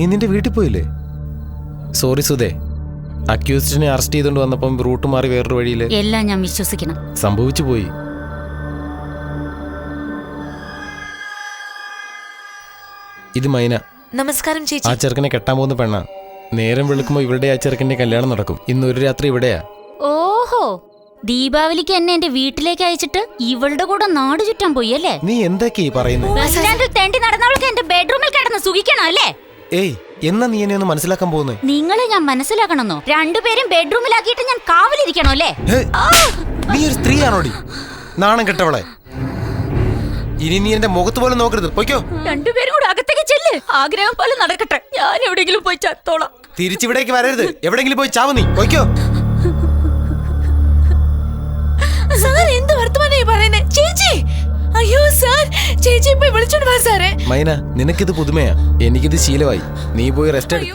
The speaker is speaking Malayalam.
നീ നിന്റെ വീട്ടിൽ പോയില്ലേ? സോറി സുധേ, അക്യൂസ്ഡിനെ അറസ്റ്റ് ചെയ്തുകൊണ്ട് വന്നപ്പം റൂട്ട് മാറി വേറൊരു വഴിയിൽ എല്ലാം ഞാൻ വിശ്വസിക്കണം. സംഭവിച്ചു പോയി. ഇത് മൈന. നമസ്കാരം ചേച്ചി. ആ ചെറുക്കനെ കെട്ടാൻ പോകുന്ന പെണ്ണാ. നേരം വെളുക്കുമ്പോ ഇവിടെ ആ ചെറുക്കന്റെ കല്യാണം നടക്കും. ഇന്ന് ഒരു രാത്രി ഇവിടെയാ. ഓഹോ, ദീപാവലിക്ക് എന്നെ എന്റെ വീട്ടിലേക്ക് അയച്ചിട്ട് ഇവളുടെ കൂടെ നാട് ചുറ്റാൻ പോയി അല്ലേ? നീ എന്തൊക്കെയാ പറയുന്നത്? ബസ് സ്റ്റാൻഡിൽ തെണ്ടി നടന്നവൾക്ക് എന്റെ ബെഡ്റൂമിൽ കിടന്ന് സുഖിക്കണം അല്ലേ? ഏയ്, എന്നാ നീ എന്നെ ഒന്ന് മനസ്സിലാക്കാൻ പോകുന്നത്? നിങ്ങളെ ഞാൻ മനസ്സിലാക്കണമെന്നോ? രണ്ടുപേരും ബെഡ്റൂമിലാക്കിയിട്ട് ഞാൻ കാവലിരിക്കണോ അല്ലേ? നീ ഒരു സ്ത്രീയാണോടി? നാണം കെട്ടവളെ. ഇനി നീ എന്റെ മുഖത്ത് പോലും നോക്കരുത്. പൊയ്ക്കോ. രണ്ടുപേരും കൂടെ അകത്തേക്ക് ചെല്ല്. ആഗ്രഹം പോലെ നടക്കട്ടെ. ഞാൻ എവിടെയെങ്കിലും പോയി ചത്തോളാം. തിരിച്ചിവിടേക്ക് വരരുത്. എവിടെങ്കിലും പോയി ചാവ് നീ. പൊയ്ക്കോ. സാർ എന്ത് വർത്തമാനായി പറയുന്നേ? ചേച്ചി, അയ്യോ സാർ, ചേച്ചി ഇപ്പൊ വിളിച്ചോണ്ട് വാ സാറേ. മൈന, നിനക്കിത് പുതുമയാ, എനിക്കിത് ശീലമായി. നീ പോയി റെസ്റ്റ് എടുക്കും.